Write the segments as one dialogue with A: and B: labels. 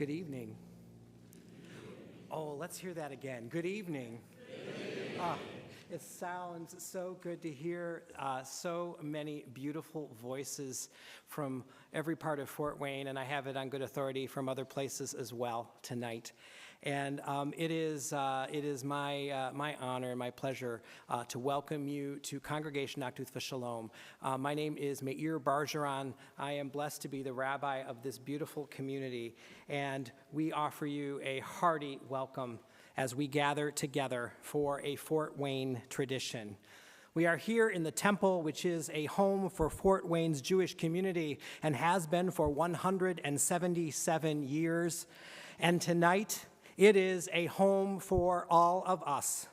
A: Good evening. Oh, let's hear that again. Good evening. It sounds so good to hear so many beautiful voices from every part of Fort Wayne, and I have it on good authority from other places as well tonight. And it is my honor and my pleasure to welcome you to Congregation Nachtuth V'Shalom. My name is Meir Bargeron. I am blessed to be the rabbi of this beautiful community, and we offer you a hearty welcome as we gather together for a Fort Wayne tradition. We are here in the temple, which is a home for Fort Wayne's Jewish community and has been for 177 years. And tonight, it is a home for all of us.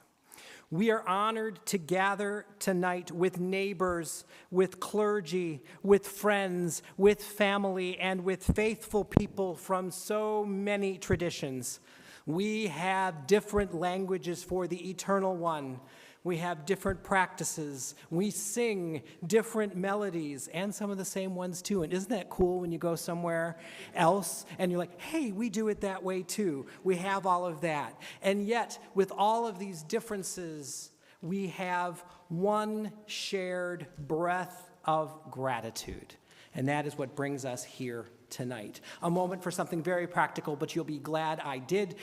A: We are honored to gather tonight with neighbors, with clergy, with friends, with family, and with faithful people from so many traditions. We have different languages for the Eternal One. We have different practices. We sing different melodies and some of the same ones too. And isn't that cool when you go somewhere else and you're like, hey, we do it that way too. We have all of that. And yet, with all of these differences, we have one shared breath of gratitude. And that is what brings us here tonight. A moment for something very practical, but you'll be glad I did.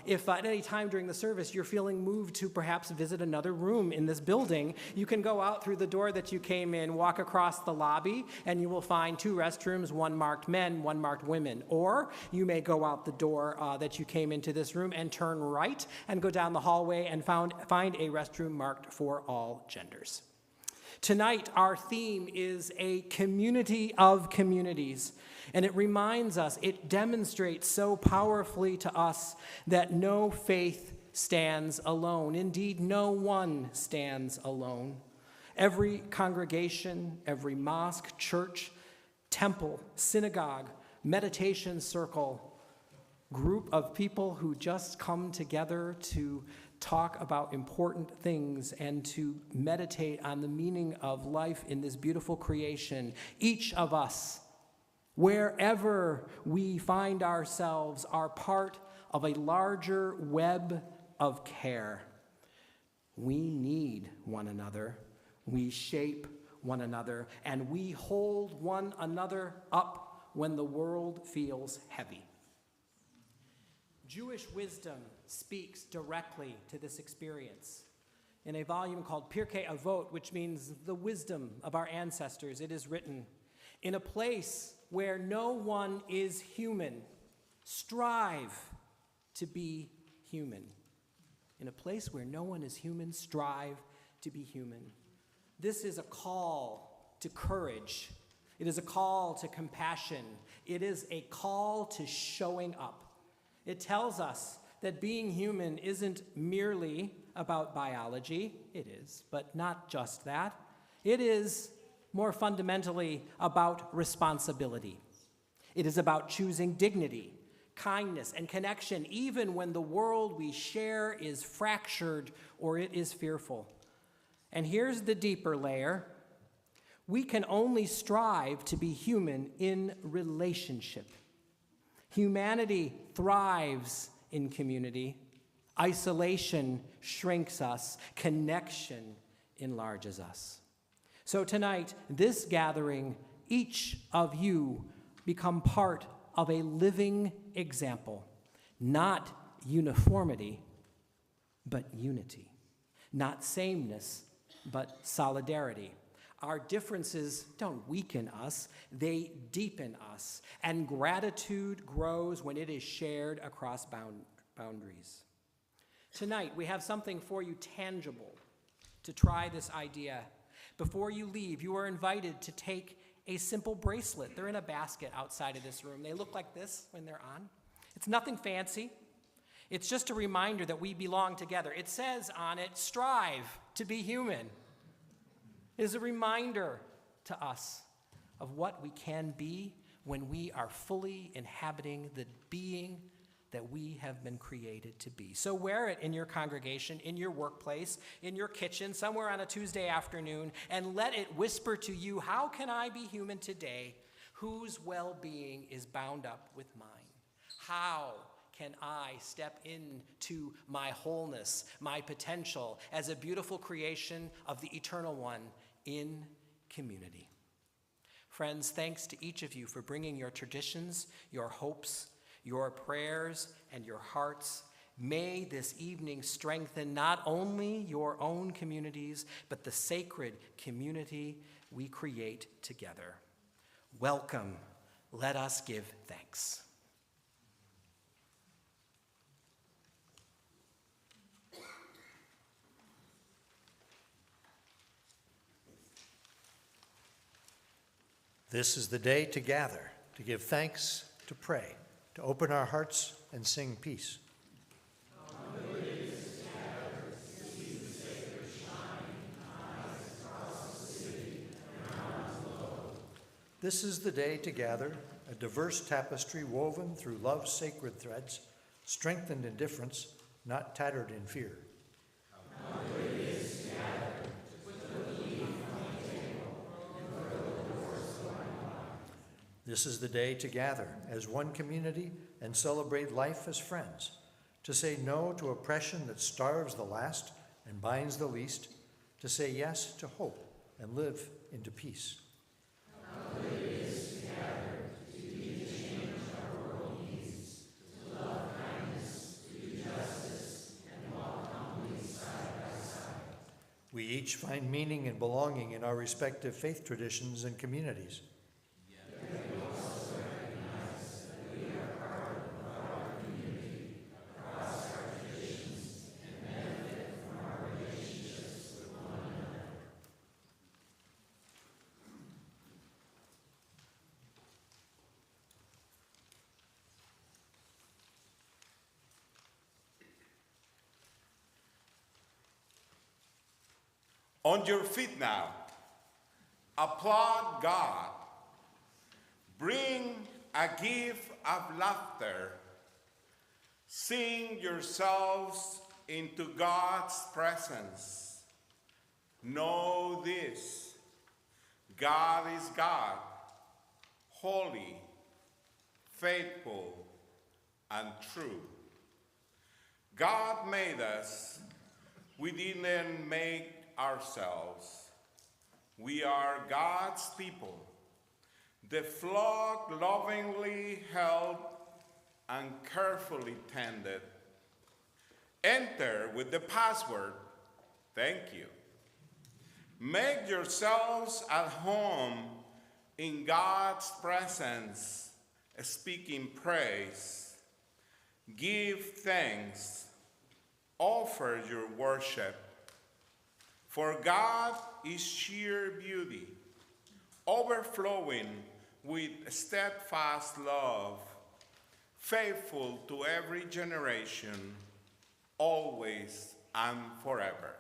A: If at any time during the service you're feeling moved to perhaps visit another room in this building, you can go out through the door that you came in, walk across the lobby, and you will find two restrooms, one marked men, one marked women. Or you may go out the door that you came into this room and turn right and go down the hallway and find a restroom marked for all genders. Tonight, our theme is a community of communities, and it reminds us, it demonstrates so powerfully to us that no faith stands alone. Indeed, no one stands alone. Every congregation, every mosque, church, temple, synagogue, meditation circle, group of people who just come together to talk about important things and to meditate on the meaning of life in this beautiful creation. Each of us, wherever we find ourselves, are part of a larger web of care. We need one another, we shape one another, and we hold one another up when the world feels heavy. Jewish wisdom speaks directly to this experience. In a volume called Pirkei Avot, which means the wisdom of our ancestors, it is written, "In a place where no one is human, strive to be human." In a place where no one is human, strive to be human. This is a call to courage. It is a call to compassion. It is a call to showing up. It tells us that being human isn't merely about biology. It is, but not just that. It is more fundamentally about responsibility. It is about choosing dignity, kindness, and connection, even when the world we share is fractured or it is fearful. And here's the deeper layer. We can only strive to be human in relationship. Humanity thrives in community. Isolation shrinks us. Connection enlarges us. So tonight, this gathering, each of you become part of a living example. Not uniformity, but unity. Not sameness, but solidarity. Our differences don't weaken us, they deepen us. And gratitude grows when it is shared across boundaries. Tonight, we have something for you tangible to try this idea. Before you leave, you are invited to take a simple bracelet. They're in a basket outside of this room. They look like this when they're on. It's nothing fancy. It's just a reminder that we belong together. It says on it, "Strive to be human." It is a reminder to us of what we can be when we are fully inhabiting the being that we have been created to be. So wear it in your congregation, in your workplace, in your kitchen, somewhere on a Tuesday afternoon, and let it whisper to you, how can I be human today whose well-being is bound up with mine? how can I step into my wholeness, my potential as a beautiful creation of the Eternal One in community? Friends, thanks to each of you for bringing your traditions, your hopes, your prayers, and your hearts. May this evening strengthen not only your own communities, but the sacred community we create together. Welcome. Let us give thanks.
B: This is the day to gather, to give thanks, to pray, to open our hearts and sing peace. This is the day to gather, a diverse tapestry woven through love's sacred threads, strengthened in difference, not tattered in fear. This is the day to gather as one community and celebrate life as friends, to say no to oppression that starves the last and binds the least, to say yes to hope and live into peace. We each find meaning and belonging in our respective faith traditions and communities.
C: On your feet now, applaud God. Bring a gift of laughter. Sing yourselves into God's presence. Know this, God is God, holy, faithful, and true. God made us. We didn't make ourselves. We are God's people, the flock lovingly held and carefully tended. Enter with the password, thank you. Make yourselves at home in God's presence, speaking praise. Give thanks, offer your worship. For God is sheer beauty, overflowing with steadfast love, faithful to every generation, always and forever.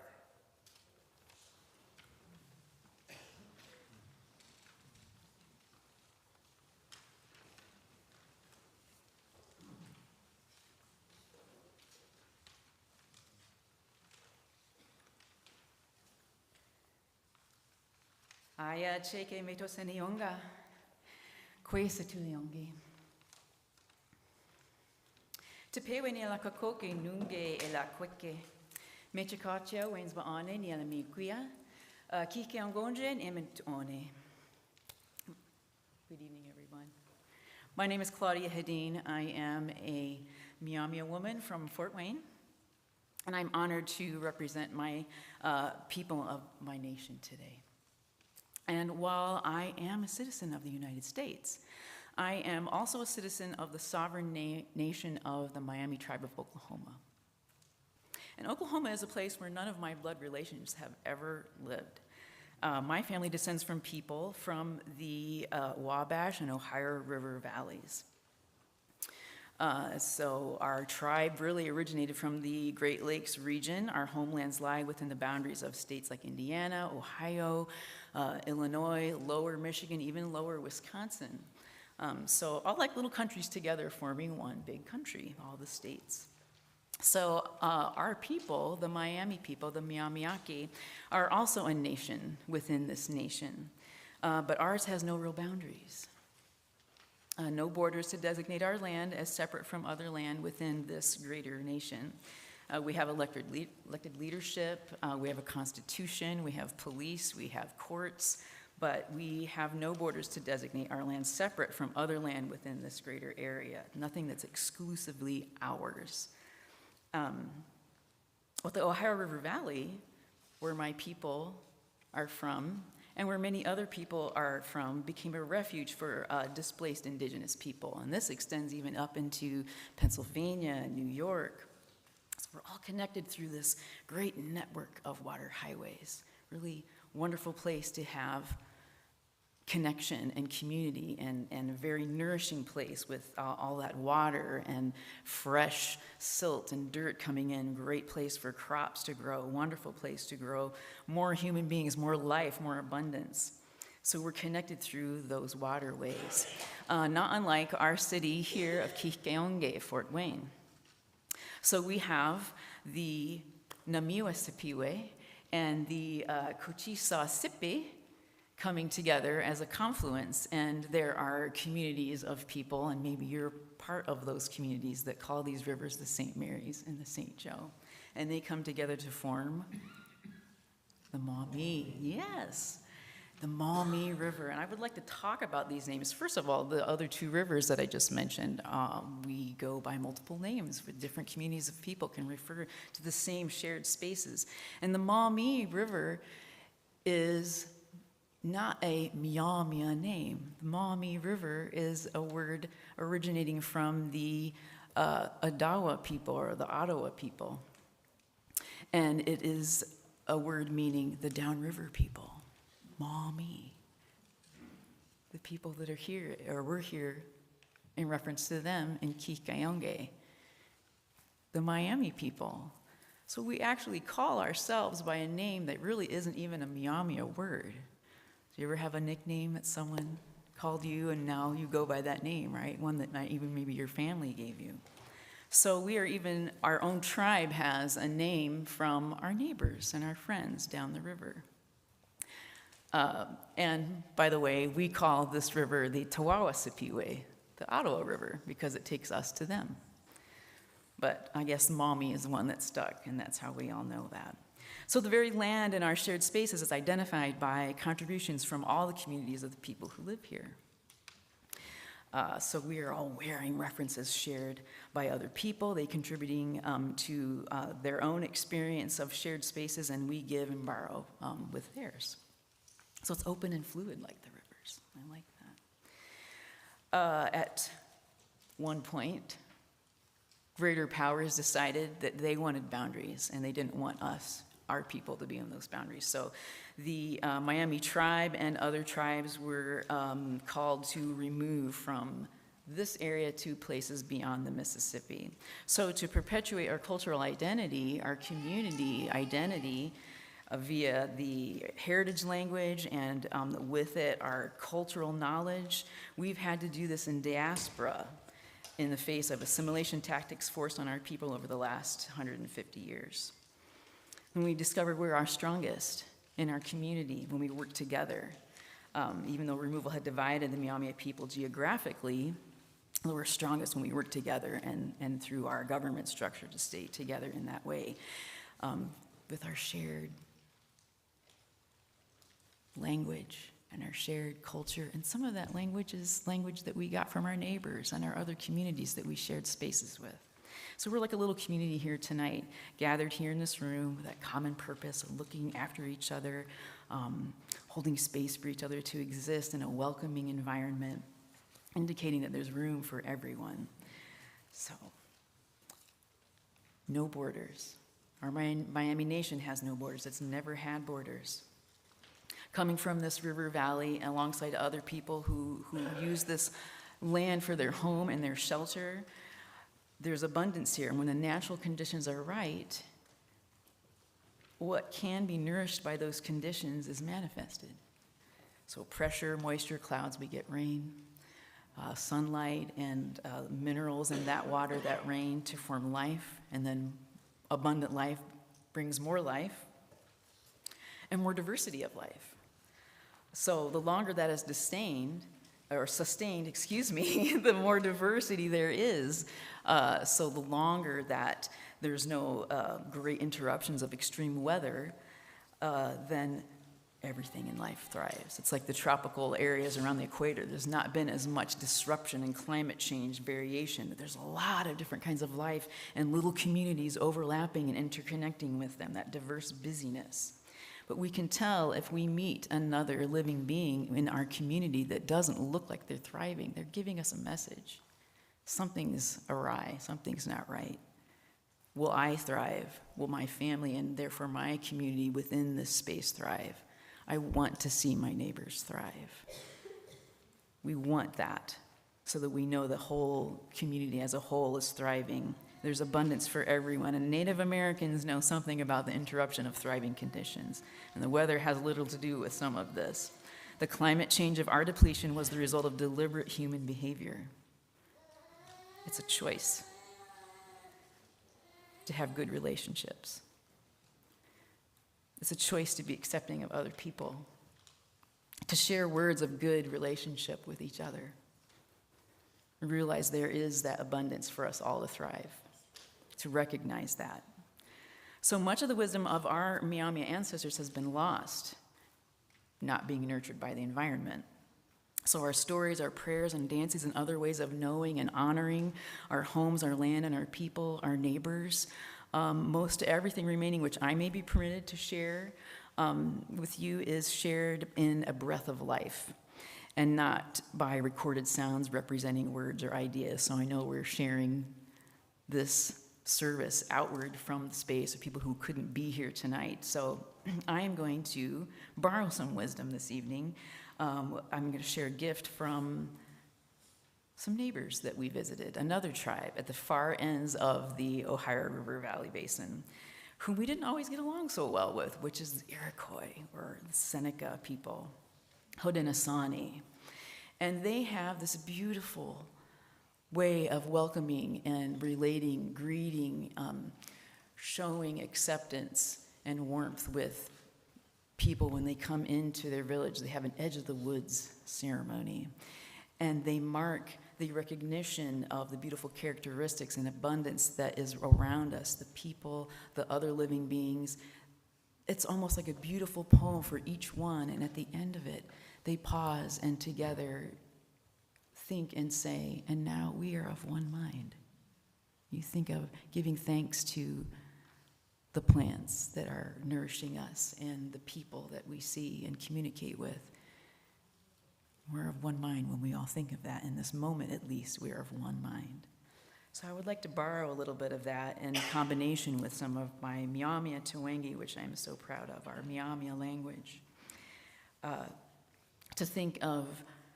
D: Aya cheke meto senionga, kwesa tuliongi. Te pewe ni la kakoke nunge e la kweke. Meche katia wens ba ane ni la mikuya. Kike angonje and emit one. Good evening, everyone. My name is Claudia Hedin. I am a Miamia woman from Fort Wayne, and I'm honored to represent my people of my nation today. And while I am a citizen of the United States, I am also a citizen of the sovereign nation of the Miami Tribe of Oklahoma. And Oklahoma is a place where none of my blood relations have ever lived. My family descends from people from the Wabash and Ohio River valleys. So our tribe really originated from the Great Lakes region. Our homelands lie within the boundaries of states like Indiana, Ohio, Illinois, lower Michigan, even lower Wisconsin. So all like little countries together forming one big country, all the states. So our people, the Miami people, the Miamiaki, are also a nation within this nation. But ours has no real boundaries. No borders to designate our land as separate from other land within this greater nation. We have elected leadership, we have a constitution, we have police, we have courts, but we have no borders to designate our land separate from other land within this greater area, nothing that's exclusively ours. Well, the Ohio River Valley, where my people are from, and where many other people are from, became a refuge for displaced indigenous people. And this extends even up into Pennsylvania and New York. So we're all connected through this great network of water highways. Really wonderful place to have connection and community, and a very nourishing place with all that water and fresh silt and dirt coming in. Great place for crops to grow, wonderful place to grow more human beings, more life, more abundance. So we're connected through those waterways. Not unlike our city here of Kihkeonge, Fort Wayne. So we have the Namiwa-Sipiwe and the Kuchisa-Sipi coming together as a confluence, and there are communities of people, and maybe you're part of those communities, that call these rivers the St. Mary's and the St. Joe, and they come together to form the Maumee. Yes, the Maumee River. And I would like to talk about these names. First of all, the other two rivers that I just mentioned, we go by multiple names, with different communities of people can refer to the same shared spaces. And the Maumee River is not a Miamia name. The Maumee River is a word originating from the Adawa people, or the Ottawa people. And it is a word meaning the downriver people, Maumee. The people that are here, or were here in reference to them in Kihkeonge, the Miami people. So we actually call ourselves by a name that really isn't even a Miamia word. Do you ever have a nickname that someone called you and now you go by that name, right? One that not even maybe your family gave you. So we are even, our own tribe has a name from our neighbors and our friends down the river. And by the way, we call this river the Tawawa-Sipiwe, the Ottawa River, because it takes us to them. But I guess Maumee is the one that stuck, and that's how we all know that. So the very land in our shared spaces is identified by contributions from all the communities of the people who live here. So we are all wearing references shared by other people, they contributing to their own experience of shared spaces, and we give and borrow with theirs. So it's open and fluid like the rivers. I like that. At one point, greater powers decided that they wanted boundaries, and they didn't want us, our people, to be in those boundaries. So the Miami tribe and other tribes were called to remove from this area to places beyond the Mississippi. So to perpetuate our cultural identity, our community identity, via the heritage language and with it our cultural knowledge, we've had to do this in diaspora in the face of assimilation tactics forced on our people over the last 150 years. When we discovered we're our strongest in our community when we work together. Even though removal had divided the Miami people geographically, we were strongest when we work together and through our government structure to stay together in that way with our shared language and our shared culture. And some of that language is language that we got from our neighbors and our other communities that we shared spaces with. So we're like a little community here tonight, gathered here in this room with that common purpose of looking after each other, holding space for each other to exist in a welcoming environment, indicating that there's room for everyone. So, no borders. Our Miami nation has no borders. It's never had borders. Coming from this river valley alongside other people who use this land for their home and their shelter, there's abundance here. And when the natural conditions are right, what can be nourished by those conditions is manifested. So pressure, moisture, clouds, we get rain, sunlight, and minerals in that water, that rain to form life, and then abundant life brings more life and more diversity of life. So the longer that is sustained, or sustained, excuse me, the more diversity there is. So the longer that there's no great interruptions of extreme weather, then everything in life thrives. It's like the tropical areas around the equator. There's not been as much disruption and climate change variation. There's a lot of different kinds of life and little communities overlapping and interconnecting with them, that diverse busyness. But we can tell if we meet another living being in our community that doesn't look like they're thriving, they're giving us a message. Something's awry, something's not right. Will I thrive? Will my family and therefore my community within this space thrive? I want to see my neighbors thrive. We want that so that we know the whole community as a whole is thriving. There's abundance for everyone, and Native Americans know something about the interruption of thriving conditions, and the weather has little to do with some of this. The climate change of our depletion was the result of deliberate human behavior. It's a choice to have good relationships. It's a choice to be accepting of other people, to share words of good relationship with each other. Realize there is that abundance for us all to thrive, to recognize that. So much of the wisdom of our Miami ancestors has been lost, not being nurtured by the environment. So our stories, our prayers, and dances and other ways of knowing and honoring our homes, our land, and our people, our neighbors, most everything remaining which I may be permitted to share with you is shared in a breath of life and not by recorded sounds representing words or ideas. So I know we're sharing this service outward from the space of people who couldn't be here tonight. So I am going to borrow some wisdom this evening. I'm going to share a gift from some neighbors that we visited, another tribe at the far ends of the Ohio River Valley Basin, whom we didn't always get along so well with, which is the Iroquois, or the Seneca people, Haudenosaunee. And they have this beautiful way of welcoming and relating, greeting, showing acceptance and warmth with people when they come into their village. They have an edge of the woods ceremony, and they mark the recognition of the beautiful characteristics and abundance that is around us, the people, the other living beings. It's almost like a beautiful poem for each one, and at the end of it, they pause and together think and say, and now we are of one mind. You think of giving thanks to the plants that are nourishing us and the people that we see and communicate with. We're of one mind when we all think of that. In this moment, at least, we are of one mind. So I would like to borrow a little bit of that in combination with some of my Miamia Tewangi, which I'm so proud of, our Miamia language, to think of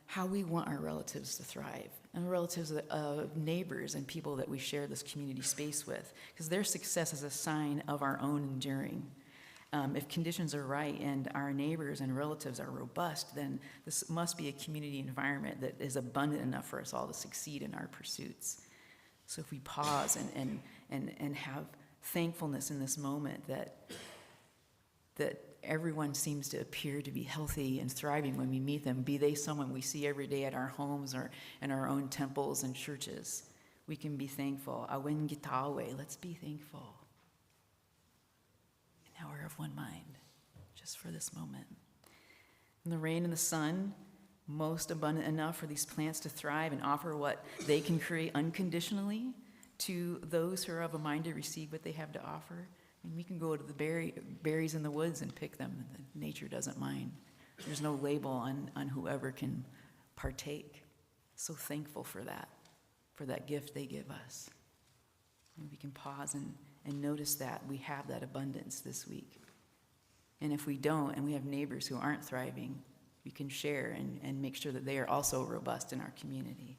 D: how we want our relatives to thrive, and relatives of neighbors and people that we share this community space with, because their success is a sign of our own enduring. If conditions are right and our neighbors and relatives are robust, then this must be a community environment that is abundant enough for us all to succeed in our pursuits. So if we pause and have thankfulness in this moment that everyone seems to appear to be healthy and thriving when we meet them, be they someone we see every day at our homes or in our own temples and churches, we can be thankful. Awen Gitawe, let's be thankful. Now we're of one mind, just for this moment. And the rain and the sun, most abundant enough for these plants to thrive and offer what they can create unconditionally to those who are of a mind to receive what they have to offer. And we can go to the berries in the woods and pick them. Nature doesn't mind. There's no label on whoever can partake. So thankful for that gift they give us. And we can pause and notice that we have that abundance this week. And if we don't, and we have neighbors who aren't thriving, we can share and make sure that they are also robust in our community.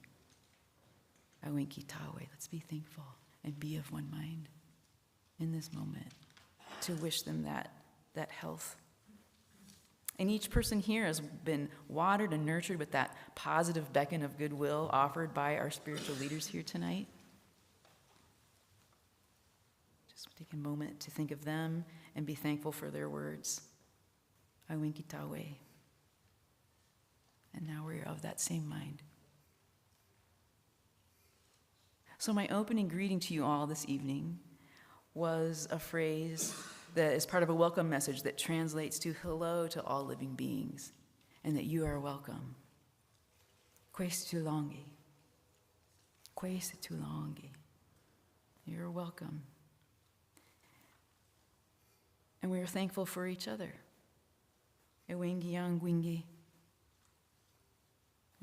D: Awinki Tawe, let's be thankful and be of one mind in this moment to wish them that health. And each person here has been watered and nurtured with that positive beacon of goodwill offered by our spiritual leaders here tonight. Just take a moment to think of them and be thankful for their words. Awinki Tawe. And now we're of that same mind. So my opening greeting to you all this evening was a phrase that is part of a welcome message that translates to hello to all living beings, and that you are welcome. Questo longi. Questo longi. You're welcome. And we are thankful for each other. Ewengi yang wingi.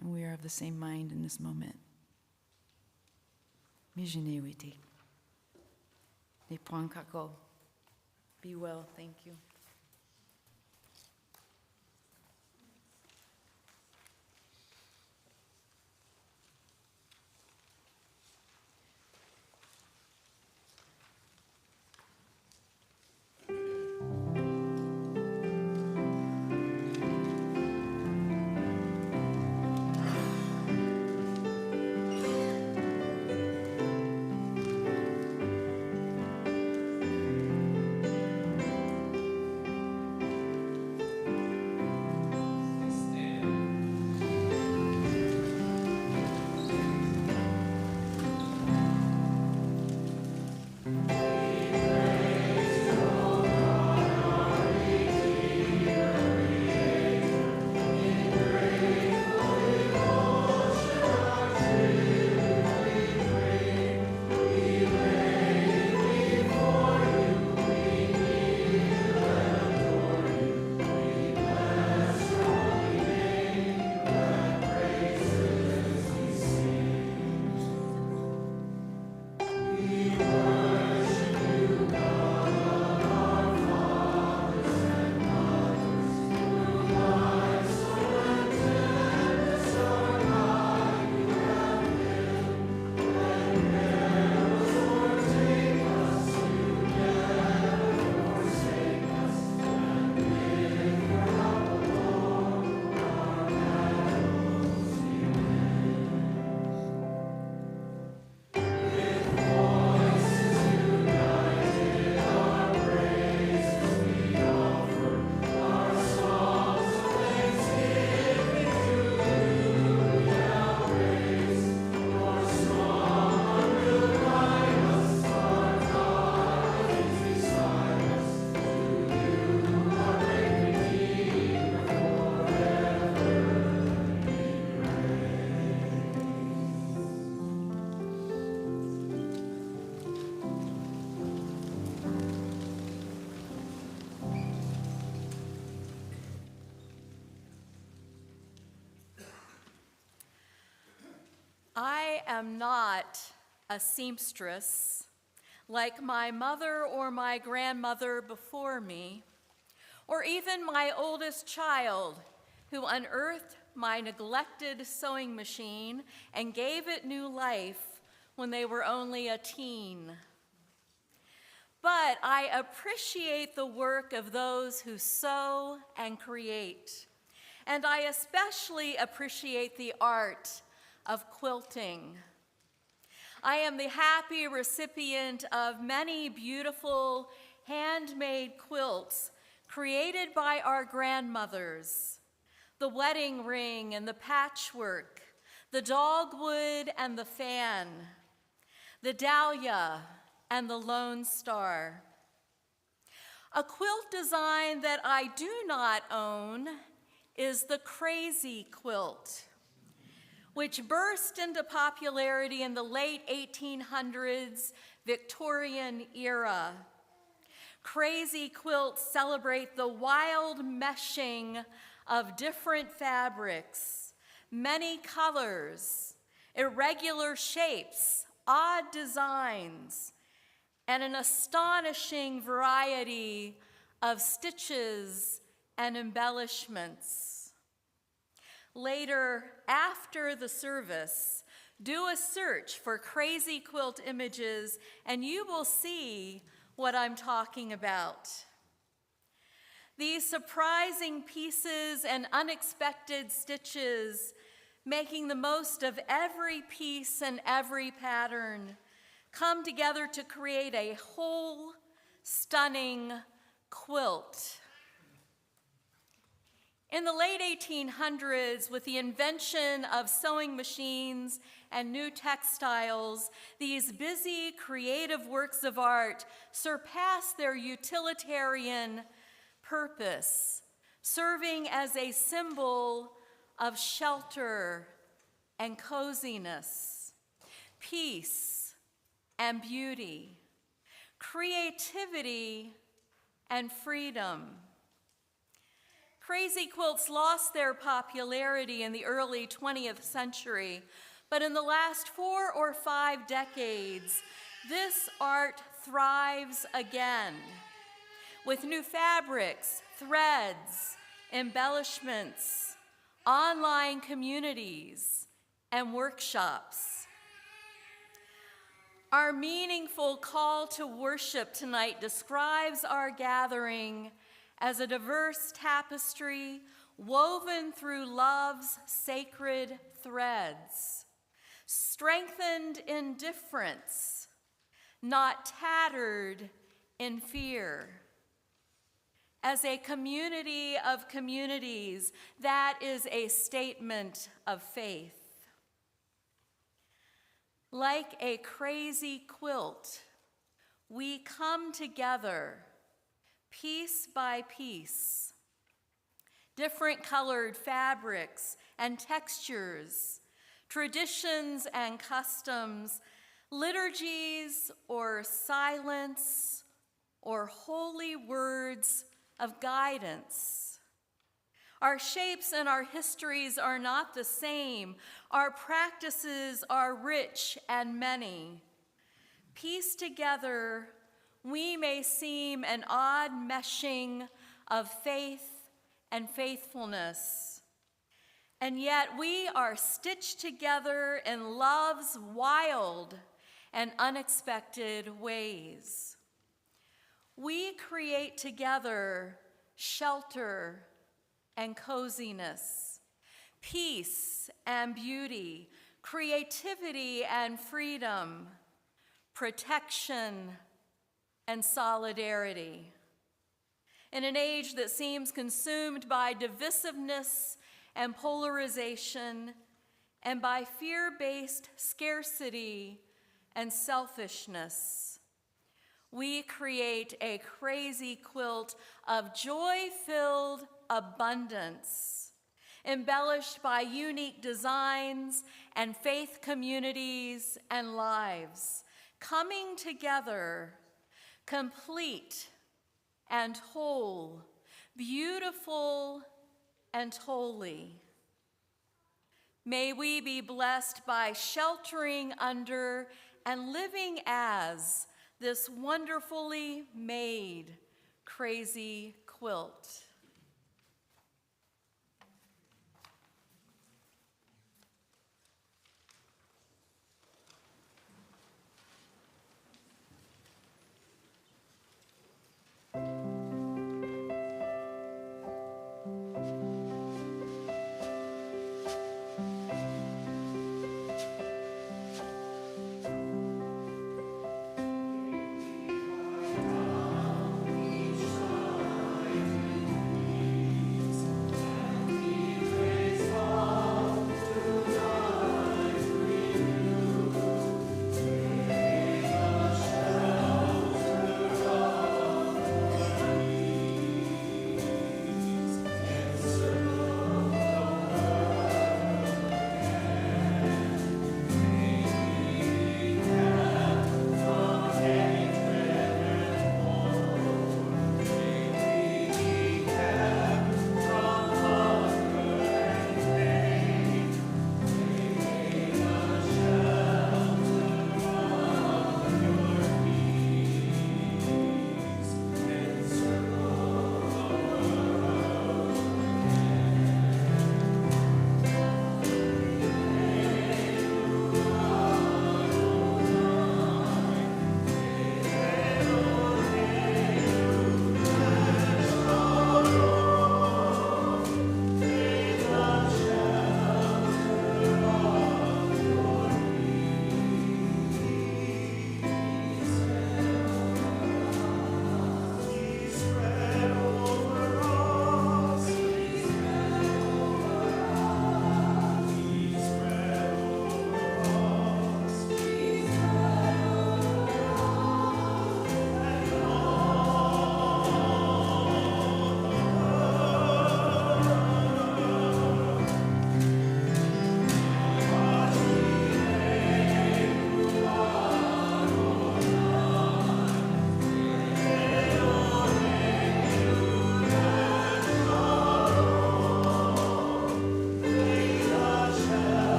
D: And we are of the same mind in this moment. Mijineewiti. Nippon kako. Be well, thank you.
E: I am not a seamstress like my mother or my grandmother before me, or even my oldest child who unearthed my neglected sewing machine and gave it new life when they were only a teen. But I appreciate the work of those who sew and create, and I especially appreciate the art of quilting. I am the happy recipient of many beautiful handmade quilts created by our grandmothers. The wedding ring and the patchwork, the dogwood and the fan, the dahlia and the lone star. A quilt design that I do not own is the crazy quilt, which burst into popularity in the late 1800s Victorian era. Crazy quilts celebrate the wild meshing of different fabrics, many colors, irregular shapes, odd designs, and an astonishing variety of stitches and embellishments. Later, after the service, do a search for crazy quilt images and you will see what I'm talking about. These surprising pieces and unexpected stitches, making the most of every piece and every pattern, come together to create a whole, stunning quilt. In the late 1800s, with the invention of sewing machines and new textiles, these busy, creative works of art surpassed their utilitarian purpose, serving as a symbol of shelter and coziness, peace and beauty, creativity and freedom. Crazy quilts lost their popularity in the early 20th century, but in the last 4 or 5 decades, this art thrives again with new fabrics, threads, embellishments, online communities, and workshops. Our meaningful call to worship tonight describes our gathering as a diverse tapestry woven through love's sacred threads, strengthened in difference, not tattered in fear. As a community of communities, that is a statement of faith. Like a crazy quilt, we come together piece by piece, different colored fabrics and textures, traditions and customs, liturgies or silence or holy words of guidance. Our shapes and our histories are not the same. Our practices are rich and many. Pieced together, we may seem an odd meshing of faith and faithfulness, and yet we are stitched together in love's wild and unexpected ways. We create together shelter and coziness, peace and beauty, creativity and freedom, protection and solidarity. In an age that seems consumed by divisiveness and polarization, and by fear-based scarcity and selfishness, we create a crazy quilt of joy-filled abundance, embellished by unique designs and faith communities and lives, coming together complete and whole, beautiful and holy. May we be blessed by sheltering under and living as this wonderfully made crazy quilt.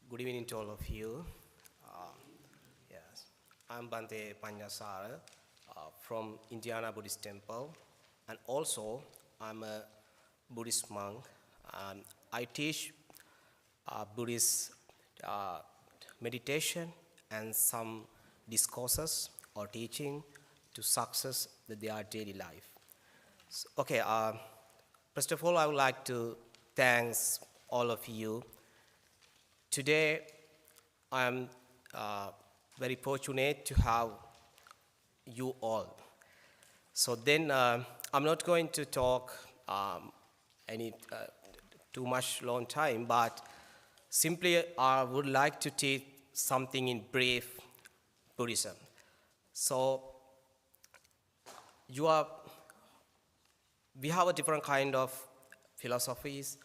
F: Good evening to all of you. Yes, I'm Bante Panyasara from Indiana Buddhist Temple, and also I'm a Buddhist monk. I teach Buddhist meditation and some discourses or teaching to success with their daily life. So, okay, first of all, I would like to thank all of you. Today, I'm very fortunate to have you all. So then, I'm not going to talk any too much long time, but simply I would like to teach something in brief Buddhism. So we have a different kind of philosophies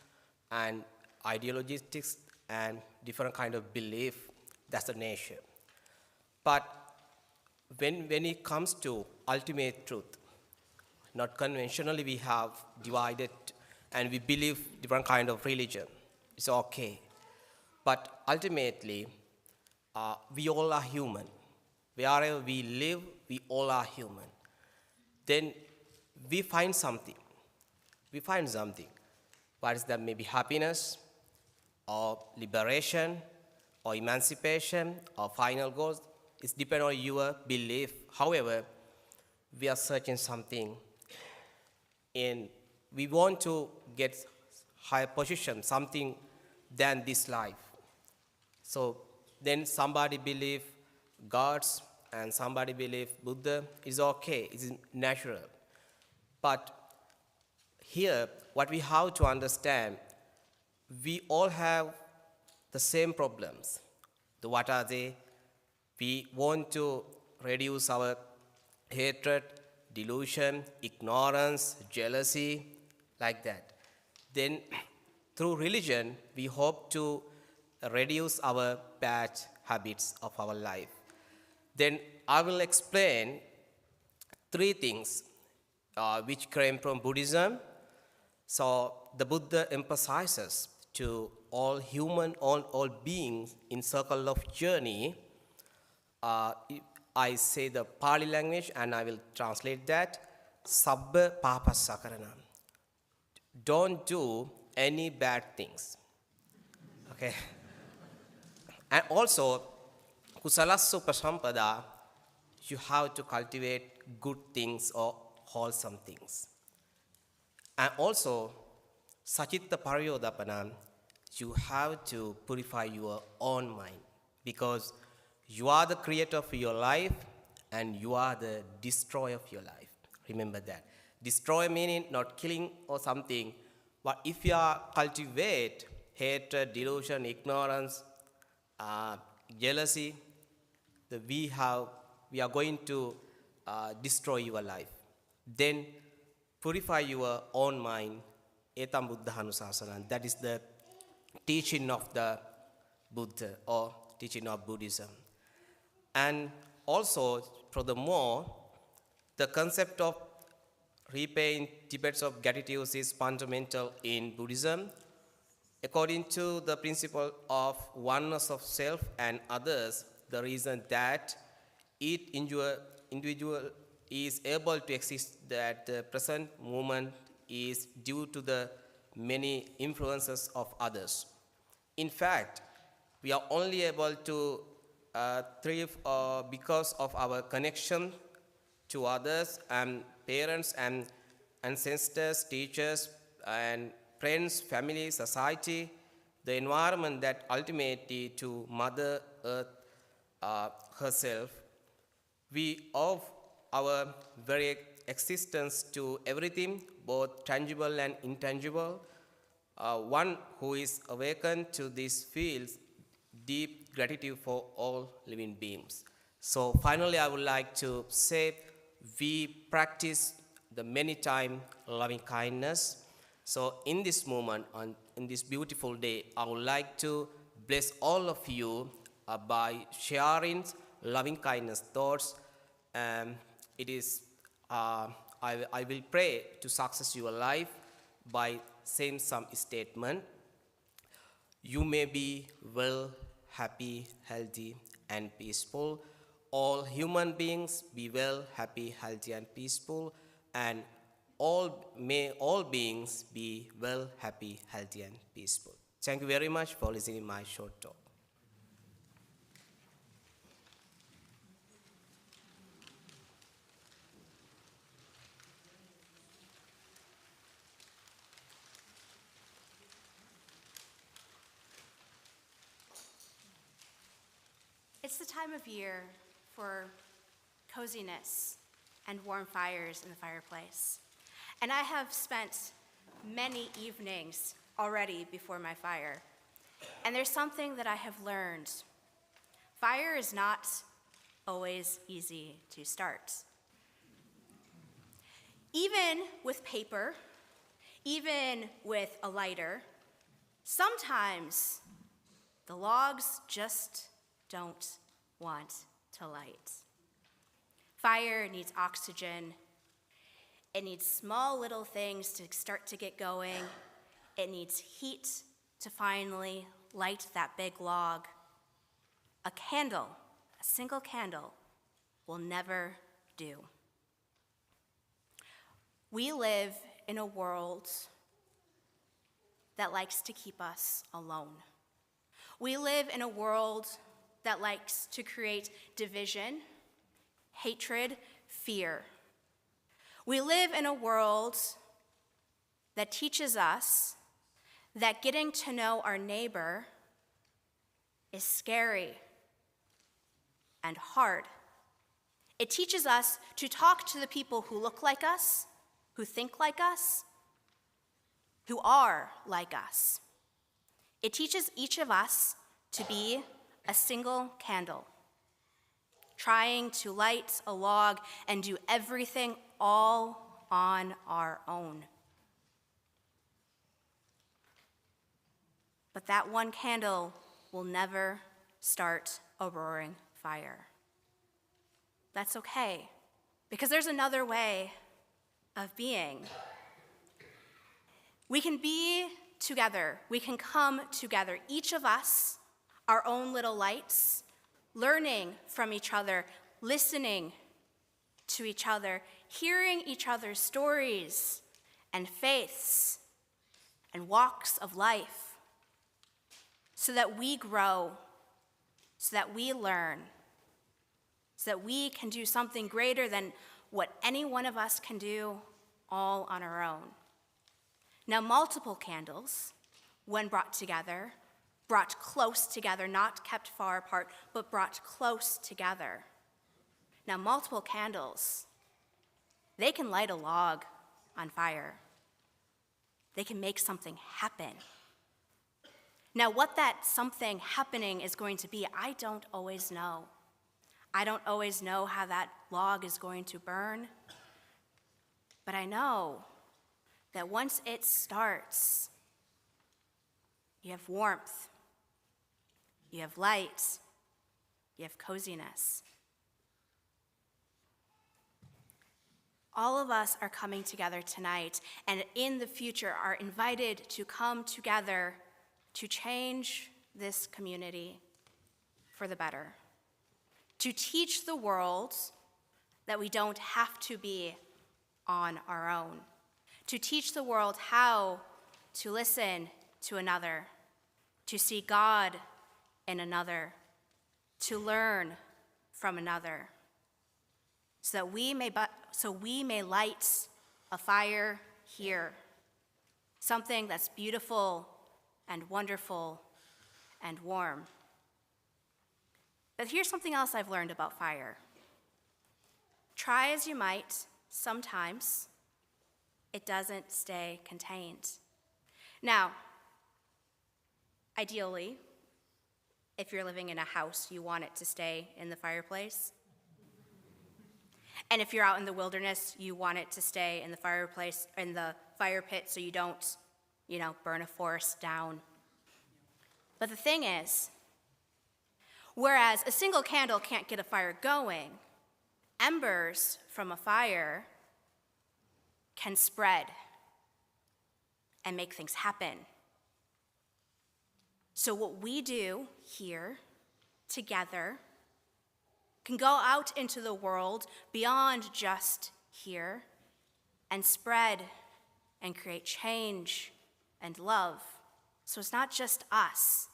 F: and ideologies and different kind of belief. That's the nature. But when it comes to ultimate truth, not conventionally we have divided and we believe different kind of religion. It's okay. But ultimately, we all are human. Wherever we live, we all are human. Then we find something. What is that? Maybe happiness, or liberation, or emancipation, or final goals. It depends on your belief. However, we are searching something, and we want to get higher position, something than this life. So then somebody believe gods and somebody believe Buddha. Is okay. It's natural. But here, what we have to understand, we all have the same problems. What are they? We want to reduce our hatred, delusion, ignorance, jealousy, like that. Then, through religion, we hope to reduce our bad habits of our life. Then I will explain 3 things which came from Buddhism. So the Buddha emphasizes to all human, all beings in circle of journey. I say the Pali language and I will translate that. Sabba papassakarana. Don't do any bad things. Okay. And also, kusalassu prasampada, you have to cultivate good things or wholesome things. And also, sachitta pariyodapana, you have to purify your own mind, because you are the creator of your life and you are the destroyer of your life. Remember that. Destroy meaning not killing or something, but if you cultivate hatred, delusion, ignorance, jealousy, we are going to destroy your life. Then purify your own mind. Etam Buddha Hanusasana. That is the teaching of the Buddha or teaching of Buddhism. And also, furthermore, the concept of repaying debts of gratitude is fundamental in Buddhism. According to the principle of oneness of self and others, the reason that each individual is able to exist at the present moment is due to the many influences of others. In fact, we are only able to thrive because of our connection to others and parents and ancestors, teachers, and friends, family, society, the environment that ultimately to Mother Earth herself. We owe our very existence to everything, both tangible and intangible. One who is awakened to these fields, deep gratitude for all living beings. So finally, I would like to say we practice the many time loving kindness. So in this moment, in this beautiful day, I would like to bless all of you by sharing loving kindness thoughts. It is, I will pray to success your life by saying some statement. You may be well, happy, healthy, and peaceful. All human beings be well, happy, healthy, and peaceful. And may all beings be well, happy, healthy, and peaceful. Thank you very much for listening to my short talk.
G: It's the time of year for coziness and warm fires in the fireplace. And I have spent many evenings already before my fire. And there's something that I have learned. Fire is not always easy to start. Even with paper, even with a lighter, sometimes the logs just don't want to light. Fire needs oxygen. It needs small little things to start to get going. It needs heat to finally light that big log. A candle, a single candle, will never do. We live in a world that likes to keep us alone. We live in a world that likes to create division, hatred, fear. We live in a world that teaches us that getting to know our neighbor is scary and hard. It teaches us to talk to the people who look like us, who think like us, who are like us. It teaches each of us to be a single candle, trying to light a log and do everything all on our own. But that one candle will never start a roaring fire. That's okay, because there's another way of being. We can be together. We can come together, each of us, our own little lights, learning from each other, listening to each other, hearing each other's stories and faiths and walks of life, so that we grow, so that we learn, so that we can do something greater than what any one of us can do all on our own. Now, multiple candles, when brought together, brought close together, not kept far apart, but brought close together. Now, multiple candles, they can light a log on fire. They can make something happen. Now, what that something happening is going to be, I don't always know. I don't always know how that log is going to burn, but I know that once it starts, you have warmth, you have light, you have coziness. All of us are coming together tonight, and in the future are invited to come together to change this community for the better, to teach the world that we don't have to be on our own, to teach the world how to listen to another, to see God in another, to learn from another, so that we may light a fire here, something that's beautiful and wonderful and warm. But here's something else I've learned about fire. Try as you might, sometimes it doesn't stay contained. Now, ideally, if you're living in a house, you want it to stay in the fireplace. And if you're out in the wilderness, you want it to stay in the fireplace, in the fire pit, so you don't, burn a forest down. But the thing is, whereas a single candle can't get a fire going, embers from a fire can spread and make things happen. So what we do here together can go out into the world beyond just here and spread and create change and love. So it's not just us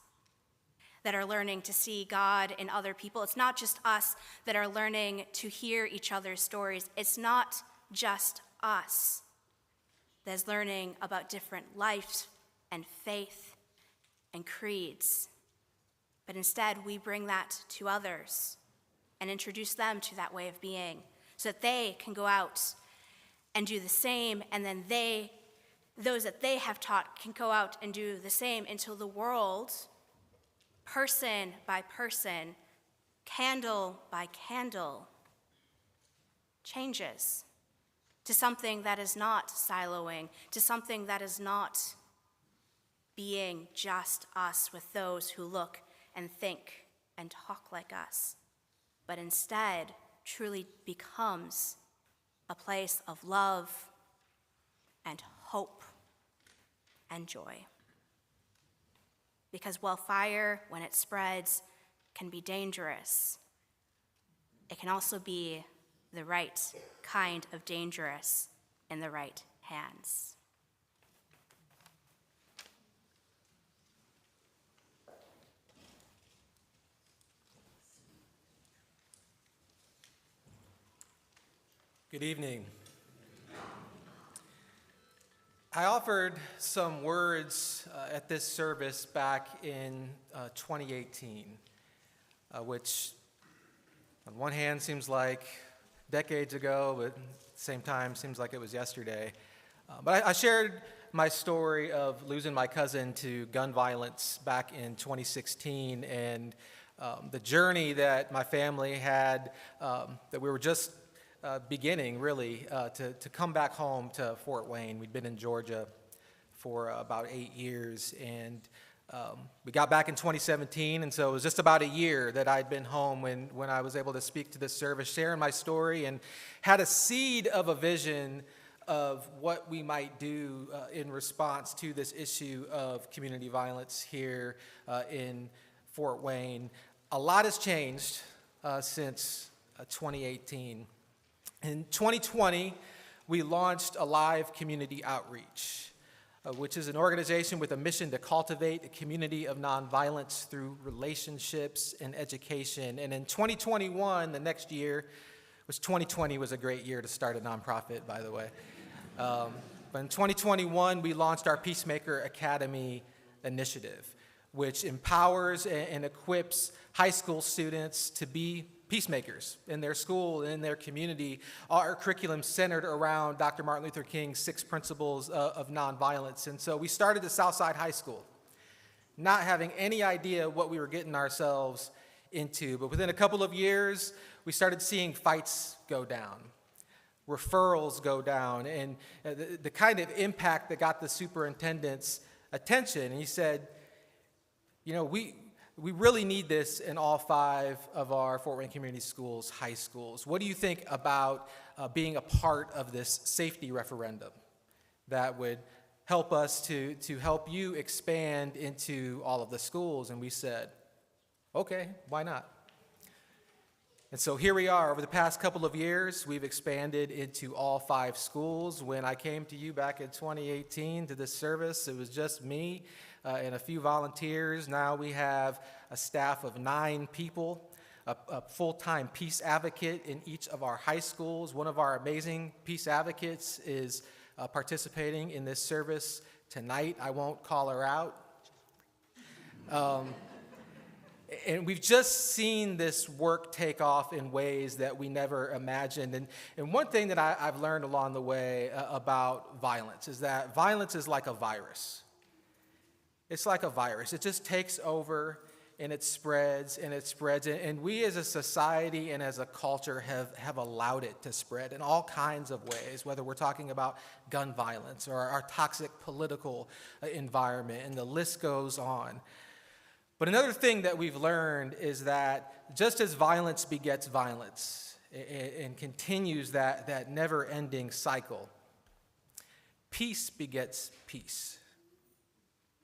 G: that are learning to see God in other people. It's not just us that are learning to hear each other's stories. It's not just us that is learning about different lives and faith and creeds. But instead, we bring that to others and introduce them to that way of being so that they can go out and do the same, and then those that they have taught can go out and do the same until the world, person by person, candle by candle, changes to something that is not siloing, to something that is not being just us with those who look and think and talk like us, but instead truly becomes a place of love and hope and joy. Because while fire, when it spreads, can be dangerous, it can also be the right kind of dangerous in the right hands.
H: Good evening. I offered some words at this service back in 2018, which on one hand seems like decades ago, but at the same time seems like it was yesterday. But I shared my story of losing my cousin to gun violence back in 2016 and the journey that my family had, that we were just beginning, really, to come back home to Fort Wayne. We'd been in Georgia for about 8 years, and we got back in 2017, and so it was just about a year that I'd been home when I was able to speak to this service, sharing my story, and had a seed of a vision of what we might do in response to this issue of community violence here in Fort Wayne. A lot has changed since 2018. In 2020, we launched Alive Community Outreach, which is an organization with a mission to cultivate a community of nonviolence through relationships and education. And in 2021, the next year, which 2020 was a great year to start a nonprofit, by the way. But in 2021, we launched our Peacemaker Academy initiative, which empowers and equips high school students to be peacemakers in their school, in their community. Our curriculum centered around Dr. Martin Luther King's 6 principles of nonviolence. And so we started at Southside High School, not having any idea what we were getting ourselves into. But within a couple of years, we started seeing fights go down, referrals go down, and the kind of impact that got the superintendent's attention. And he said, you know, we really need this in all 5 of our Fort Wayne Community Schools, high schools. What do you think about being a part of this safety referendum that would help us to help you expand into all of the schools? And we said, okay, why not? And so here we are. Over the past couple of years, we've expanded into all 5 schools. When I came to you back in 2018 to this service, it was just me and a few volunteers. Now we have a staff of 9 people, a full-time peace advocate in each of our high schools. One of our amazing peace advocates is participating in this service tonight. I won't call her out. And we've just seen this work take off in ways that we never imagined. And one thing that I've learned along the way about violence is that violence is like a virus. It's like a virus. It just takes over and it spreads and it spreads. And we as a society and as a culture have allowed it to spread in all kinds of ways, whether we're talking about gun violence or our toxic political environment, and the list goes on. But another thing that we've learned is that just as violence begets violence and continues that never-ending cycle, peace begets peace.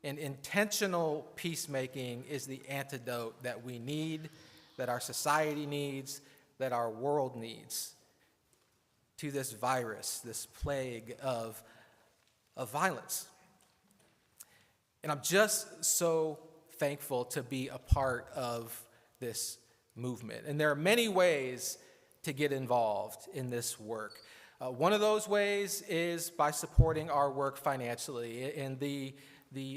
H: And intentional peacemaking is the antidote that we need, that our society needs, that our world needs to this virus, this plague of violence. And I'm just so thankful to be a part of this movement. And there are many ways to get involved in this work. One of those ways is by supporting our work financially. And the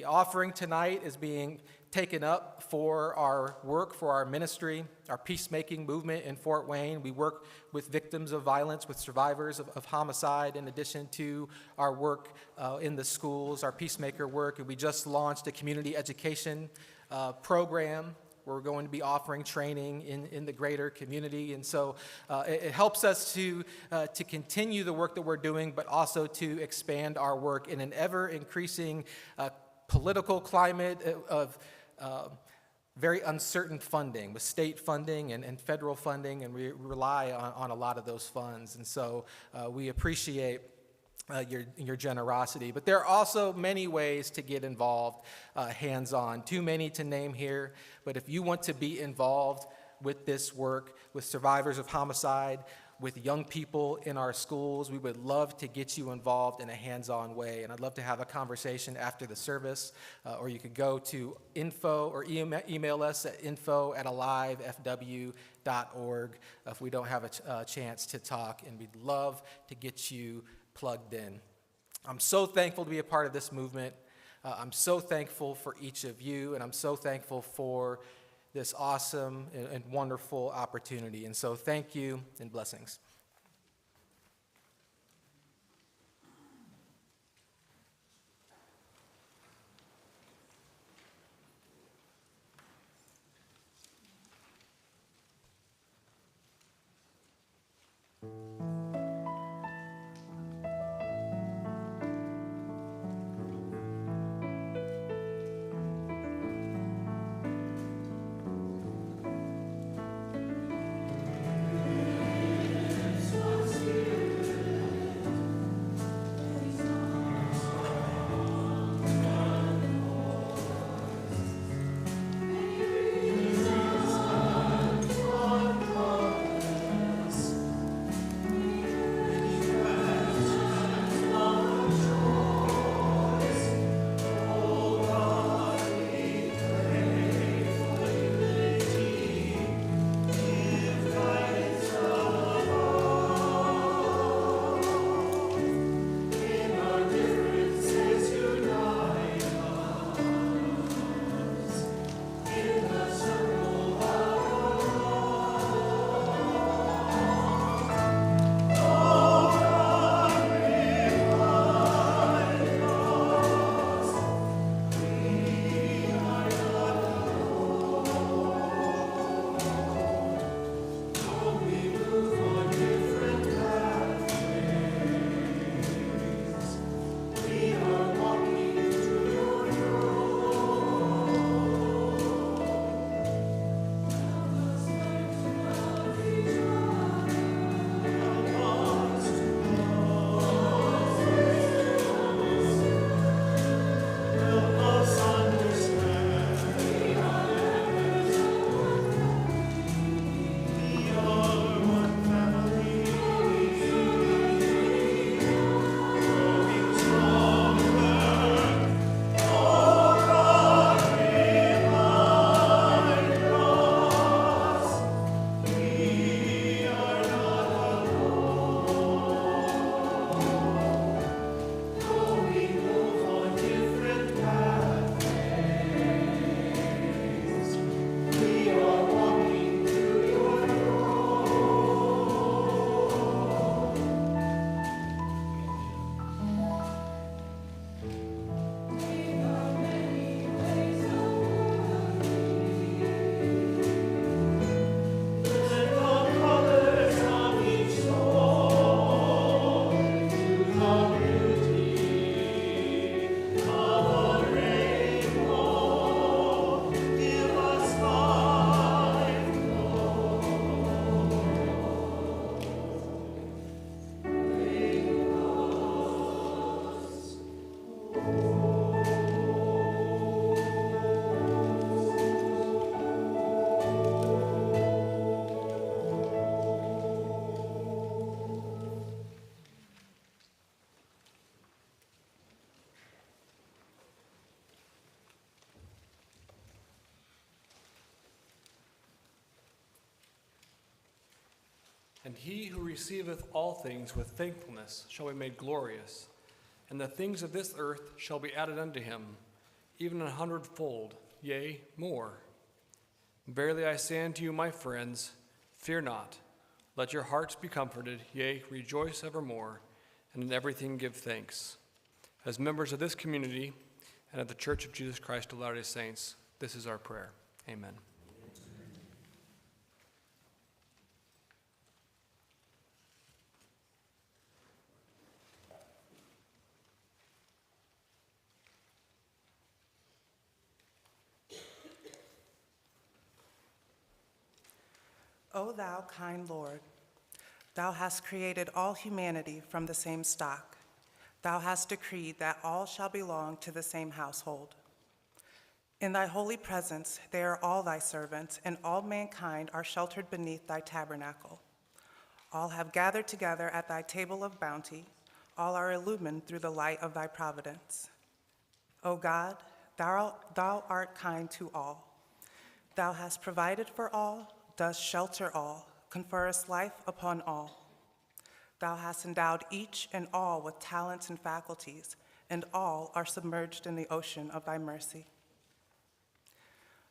H: offering tonight is being taken up for our work, for our ministry, our peacemaking movement in Fort Wayne. We work with victims of violence, with survivors of homicide, in addition to our work in the schools, our peacemaker work. And we just launched a community education program where we're going to be offering training in the greater community. And so it helps us to continue the work that we're doing, but also to expand our work in an ever-increasing political climate of very uncertain funding, with state funding and federal funding, and we rely on a lot of those funds. And so we appreciate your generosity. But there are also many ways to get involved hands-on. Too many to name here, but if you want to be involved with this work, with survivors of homicide, with young people in our schools, we would love to get you involved in a hands-on way. And I'd love to have a conversation after the service, or you could go to info or email us at info@alivefw.org if we don't have a chance to talk, and we'd love to get you plugged in. I'm so thankful to be a part of this movement. I'm so thankful for each of you, and I'm so thankful for this awesome and wonderful opportunity. And so thank you and blessings.
I: And he who receiveth all things with thankfulness shall be made glorious, and the things of this earth shall be added unto him, even 100-fold, yea, more. Verily I say unto you, my friends, fear not. Let your hearts be comforted, yea, rejoice evermore, and in everything give thanks. As members of this community and of the Church of Jesus Christ of Latter-day Saints, this is our prayer. Amen.
J: O thou kind Lord, thou hast created all humanity from the same stock. Thou hast decreed that all shall belong to the same household. In thy holy presence they are all thy servants, and all mankind are sheltered beneath thy tabernacle. All have gathered together at thy table of bounty. All are illumined through the light of thy providence. O God, thou art kind to all. Thou hast provided for all, dost shelter all, conferrest life upon all. Thou hast endowed each and all with talents and faculties, and all are submerged in the ocean of thy mercy.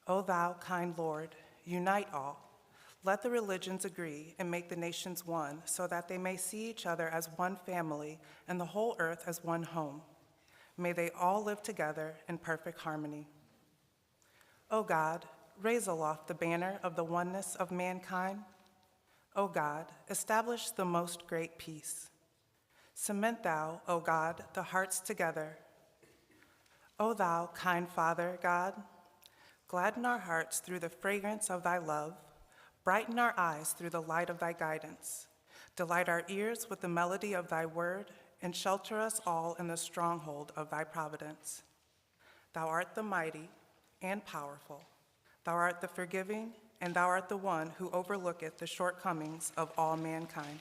J: O thou kind Lord, unite all. Let the religions agree and make the nations one, so that they may see each other as one family and the whole earth as one home. May they all live together in perfect harmony. O God, raise aloft the banner of the oneness of mankind. O God, establish the most great peace. Cement thou, O God, the hearts together. O thou kind Father, God, gladden our hearts through the fragrance of thy love. Brighten our eyes through the light of thy guidance. Delight our ears with the melody of thy word, and shelter us all in the stronghold of thy providence. Thou art the mighty and powerful. Thou art the forgiving, and thou art the one who overlooketh the shortcomings of all mankind.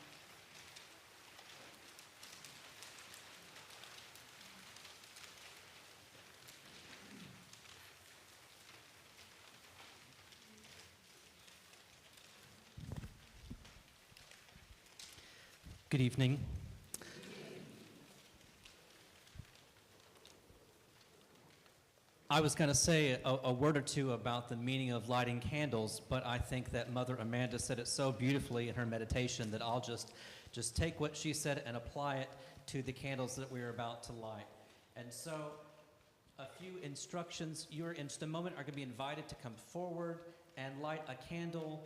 K: Good evening. I was going to say a word or two about the meaning of lighting candles, but I think that Mother Amanda said it so beautifully in her meditation that I'll just take what she said and apply it to the candles that we're about to light. And so a few instructions. You are in just a moment are going to be invited to come forward and light a candle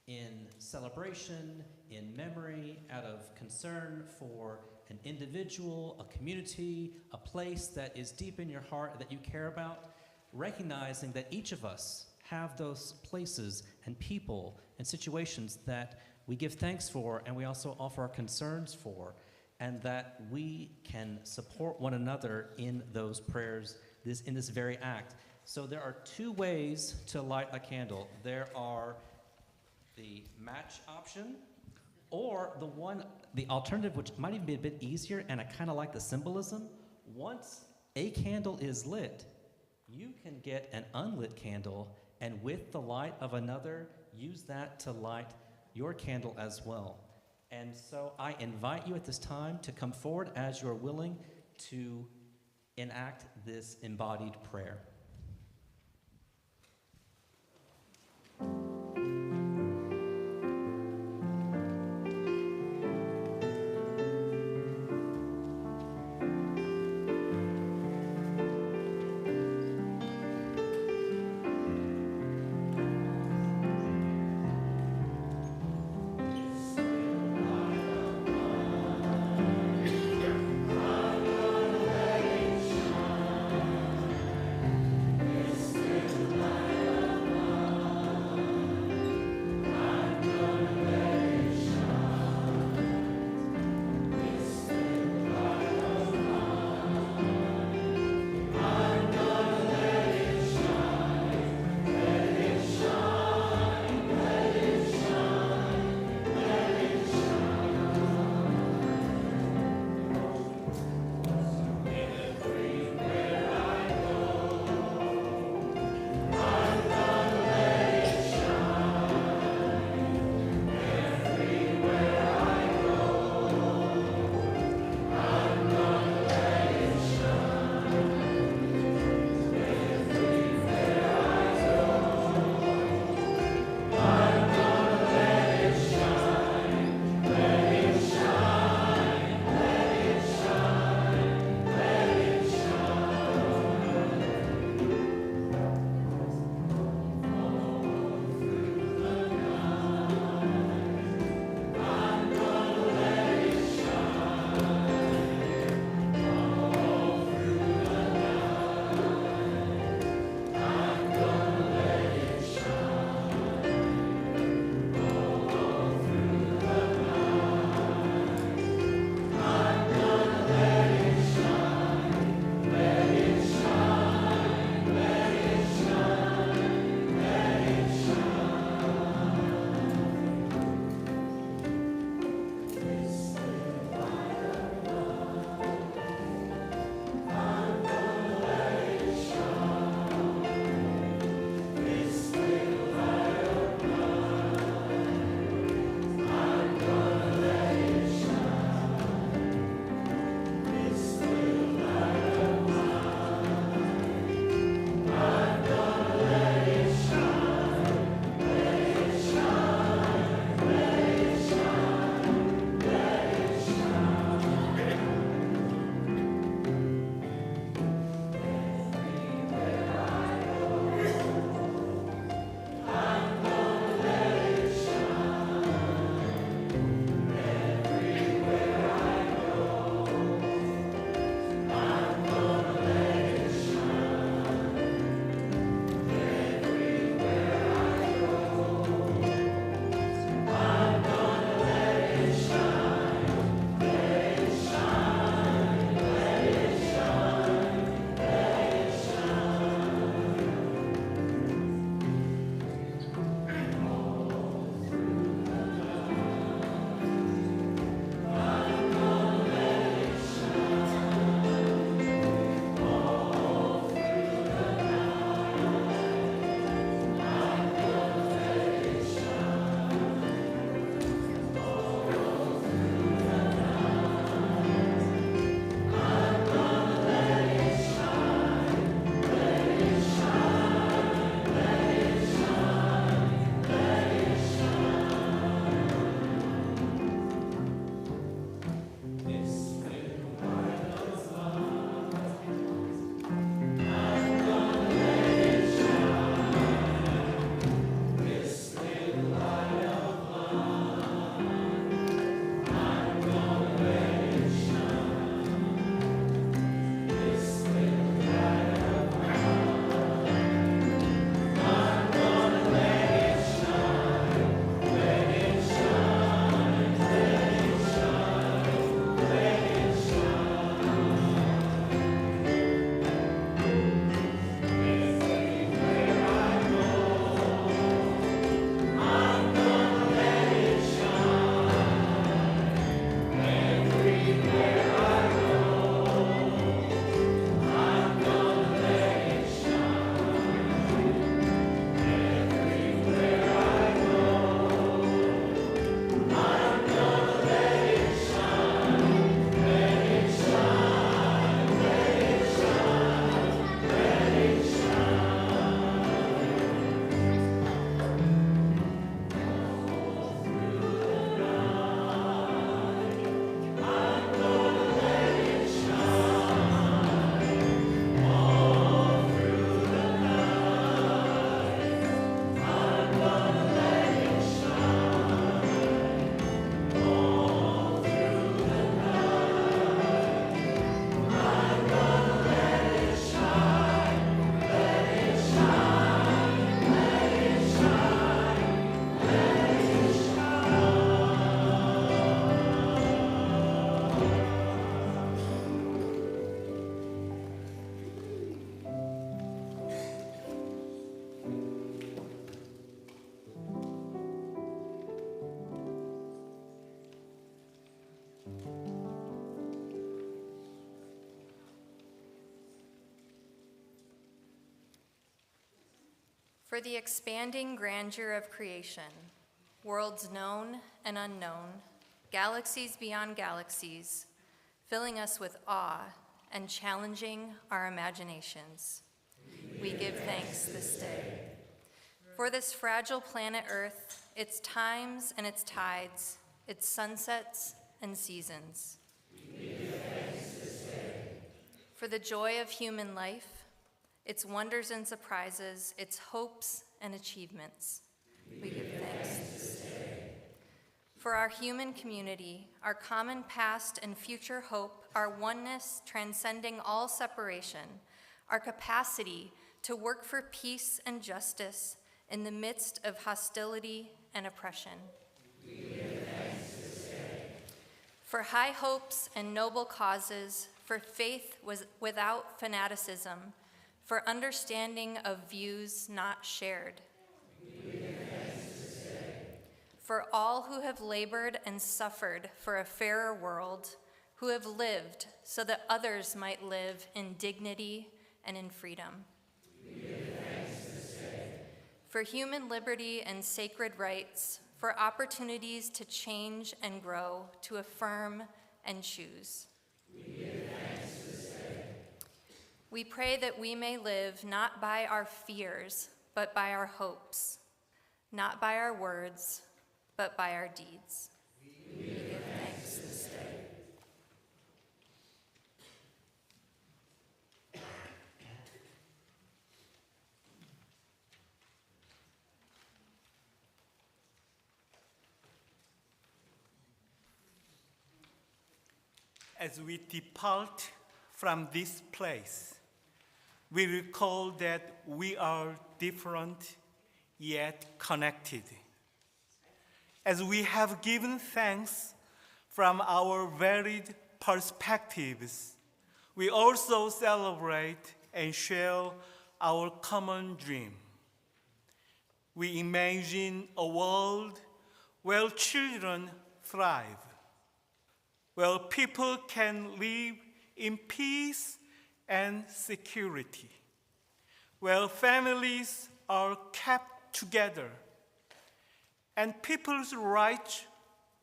K: in celebration, in memory, out of concern for an individual, a community, a place that is deep in your heart that you care about, recognizing that each of us have those places and people and situations that we give thanks for and we also offer our concerns for, and that we can support one another in those prayers, in this very act. So there are two ways to light a candle. There are the match option, or the alternative, which might even be a bit easier, and I kind of like the symbolism. Once a candle is lit, you can get an unlit candle, and with the light of another, use that to light your candle as well. And so I invite you at this time to come forward as you're willing to enact this embodied prayer.
E: For the expanding grandeur of creation, worlds known and unknown, galaxies beyond galaxies, filling us with awe and challenging our imaginations. We give thanks this day. For this fragile planet Earth, its times and its tides, its sunsets and seasons. We give thanks this day. For the joy of human life, its wonders and surprises, its hopes and achievements. We give thanks this day. For our human community, our common past and future hope, our oneness transcending all separation, our capacity to work for peace and justice in the midst of hostility and oppression. We give thanks this day. For high hopes and noble causes, for faith without fanaticism, for understanding of views not shared. We give thanks this day. For all who have labored and suffered for a fairer world, who have lived so that others might live in dignity and in freedom. We give thanks this day. For human liberty and sacred rights, for opportunities to change and grow, to affirm and choose. We give thanks this day. We pray that we may live not by our fears, but by our hopes, not by our words, but by our deeds. We give thanks this day.
L: As we depart from this place, we recall that we are different yet connected. As we have given thanks from our varied perspectives, we also celebrate and share our common dream. We imagine a world where children thrive, where people can live in peace and security, where families are kept together and people's rights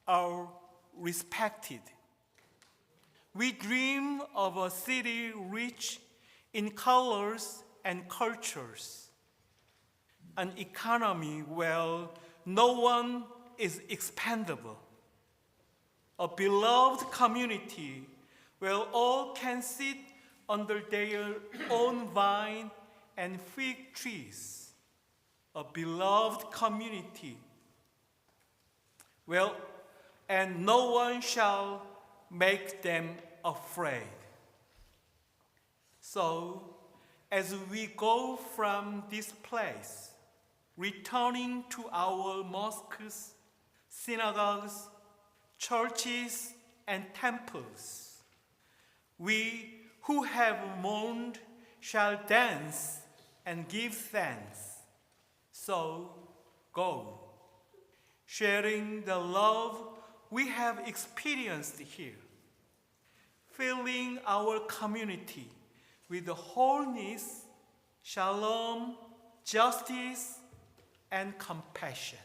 L: are respected. We dream of a city rich in colors and cultures, an economy where no one is expendable, a beloved community where all can sit under their own vine and fig trees, a beloved community where and no one shall make them afraid. So, as we go from this place, returning to our mosques, synagogues, churches, and temples, we who have mourned shall dance and give thanks. So go, sharing the love we have experienced here, filling our community with the wholeness, shalom, justice, and compassion.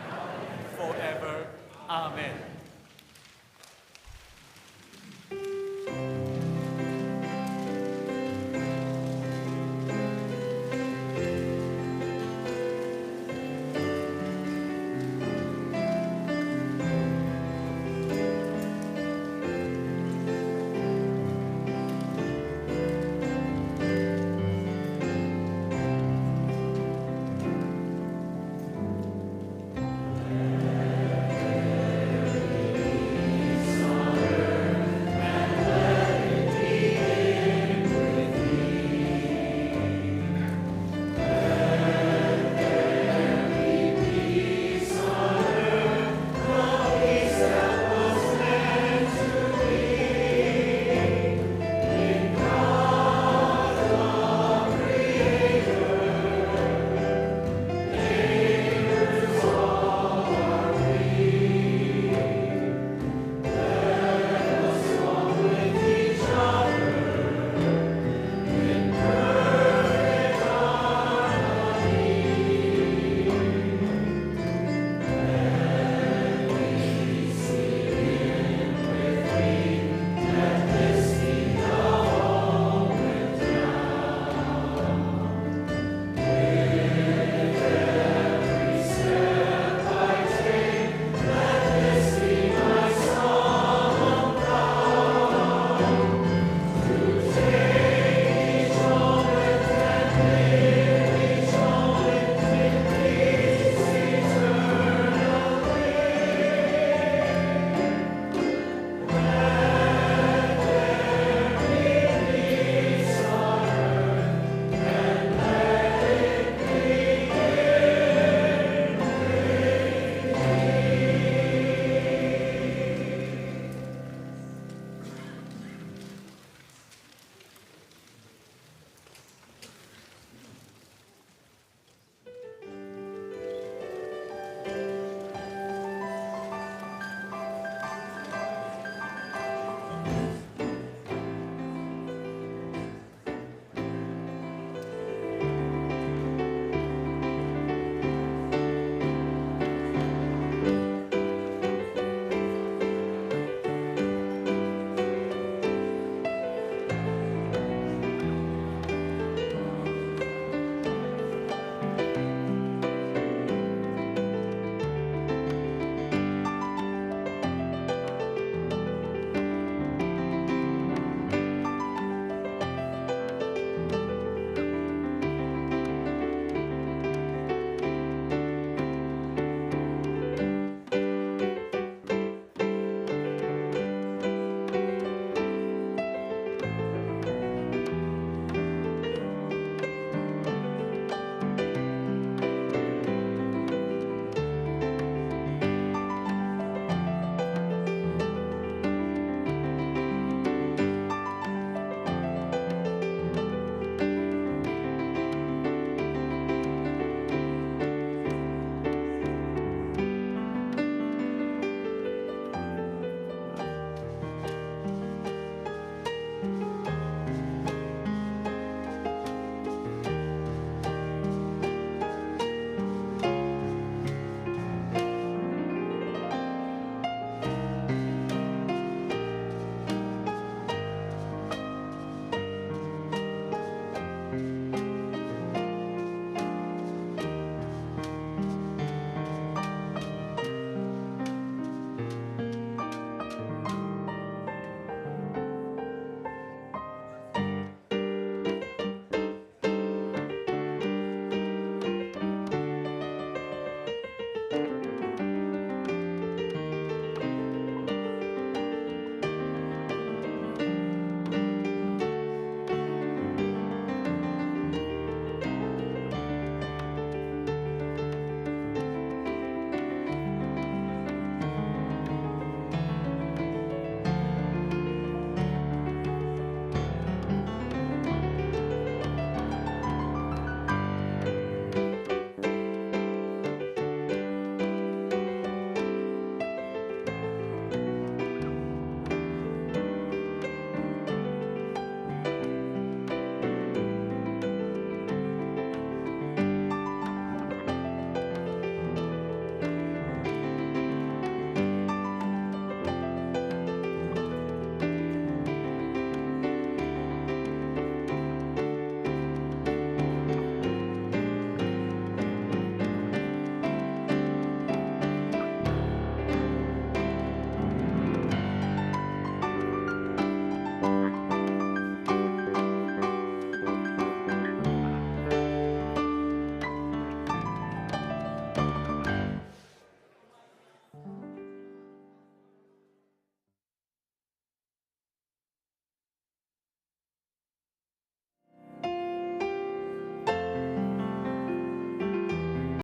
L: Now and forever. Amen.